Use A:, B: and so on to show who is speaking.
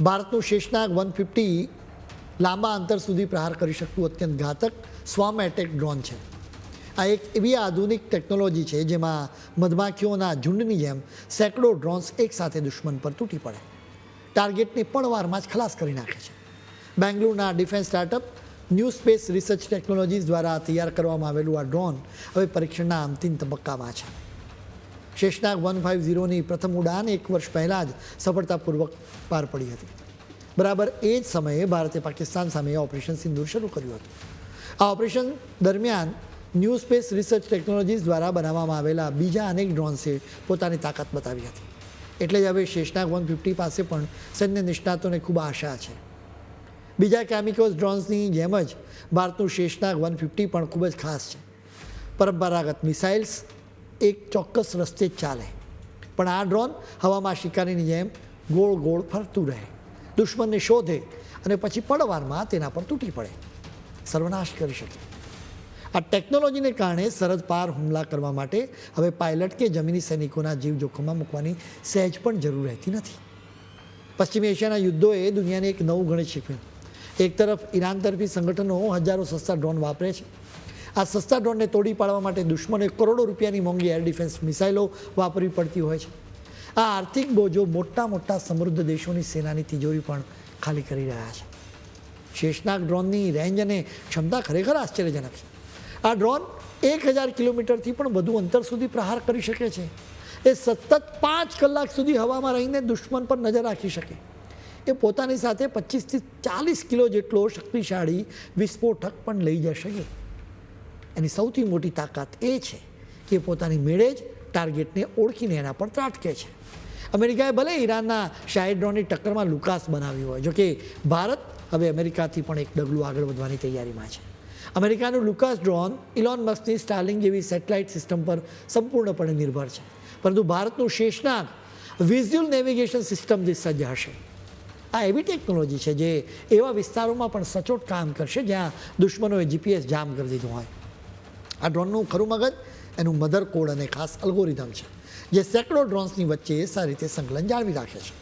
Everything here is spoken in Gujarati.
A: ભારતનું શેષનાગ 150 લાંબા અંતર સુધી પ્રહાર કરી શકતું અત્યંત ઘાતક સ્વામ એટેક ડ્રોન છે. આ એક એવી આધુનિક ટેકનોલોજી છે જેમાં મધમાખીઓના ઝુંડની જેમ સેંકડો ડ્રોન્સ એકસાથે દુશ્મન પર તૂટી પડે, ટાર્ગેટને પળવારમાં જ ખલાસ કરી નાખે છે. બેંગ્લુરુના defence startup new space research technologies દ્વારા તૈયાર કરવામાં આવેલું આ ડ્રોન હવે પરીક્ષણના અંતિમ તબક્કામાં છે. શેષનાગ 150ની પ્રથમ ઉડાન 1 વર્ષ પહેલાં જ સફળતાપૂર્વક પાર પડી હતી. બરાબર એ જ સમયે ભારતે પાકિસ્તાન સામે ઓપરેશન સિંદૂર શરૂ કર્યું હતું. આ ઓપરેશન દરમિયાન ન્યૂ સ્પેસ રિસર્ચ ટેકનોલોજીસ દ્વારા બનાવવામાં આવેલા બીજા અનેક ડ્રોન્સે પોતાની તાકાત બતાવી હતી. એટલે જ હવે શેષનાગ 150 પાસે પણ સૈન્ય નિષ્ણાતોને ખૂબ આશા છે. બીજા કેમિકોસ ડ્રોન્સની જેમ જ ભારતનું શેષનાગ 150 પણ ખૂબ જ ખાસ છે. પરંપરાગત મિસાઇલ્સ એક ચોક્કસ રસ્તે જ ચાલે, પણ આ ડ્રોન હવામાં શિકારીની જેમ ગોળ ગોળ ફરતું રહે, દુશ્મનને શોધે અને પછી પળવારમાં તેના પર તૂટી પડે, સર્વનાશ કરી શકે. આ ટેકનોલોજીને કારણે સરહદ પાર હુમલા કરવા માટે હવે પાયલટ કે જમીની સૈનિકોના જીવ જોખમમાં મૂકવાની સહેજ પણ જરૂર રહેતી નથી. પશ્ચિમ એશિયાના યુદ્ધોએ દુનિયાને એક નવું ગણિત શીખ્યું. એક તરફ ઈરાન તરફી સંગઠનો હજારો સસ્તા ડ્રોન વાપરે છે. આ સસ્તા ડ્રોનને તોડી પાડવા માટે દુશ્મનોએ કરોડો રૂપિયાની મોંઘી એર ડિફેન્સ મિસાઇલો વાપરવી પડતી હોય છે. આ આર્થિક બોજો મોટા સમૃદ્ધ દેશોની સેનાની તિજોરી પણ ખાલી કરી રહ્યા છે. શેષનાગ ડ્રોનની રેન્જ અને ક્ષમતા ખરેખર આશ્ચર્યજનક છે. આ ડ્રોન 1000 કિલોમીટરથી પણ વધુ અંતર સુધી પ્રહાર કરી શકે છે. એ સતત 5 કલાક સુધી હવામાં રહીને દુશ્મન પર નજર રાખી શકે. એ પોતાની સાથે 25થી 40 કિલો જેટલો શક્તિશાળી વિસ્ફોટક પણ લઈ જઈ શકે. એની સૌથી મોટી તાકાત એ છે કે પોતાની મેળે જ ટાર્ગેટને ઓળખીને એના પર ત્રાટકે છે. અમેરિકાએ ભલે ઈરાનના શાહેદ ડ્રોનની ટક્કરમાં લુકાસ બનાવ્યું હોય, જોકે ભારત હવે અમેરિકાથી પણ એક ડગલું આગળ વધવાની તૈયારીમાં છે. અમેરિકાનું લુકાસ ડ્રોન ઇલોન મસ્કની સ્ટાર્લિંક જેવી સેટેલાઇટ સિસ્ટમ પર સંપૂર્ણપણે નિર્ભર છે, પરંતુ ભારતનું શેષનાગ વિઝ્યુઅલ નેવિગેશન સિસ્ટમથી સજ્જ હશે. આ એવી ટેકનોલોજી છે જે એવા વિસ્તારોમાં પણ સચોટ કામ કરશે જ્યાં દુશ્મનોએ GPS જામ કરી દીધું હોય. આ ડ્રોનનું ખરું મગજ એનું મધર કોડ અને ખાસ અલ્ગોરિધમ છે, જે સેંકડો ડ્રોન્સની વચ્ચે સારી રીતે સંકલન જાળવી રાખે છે.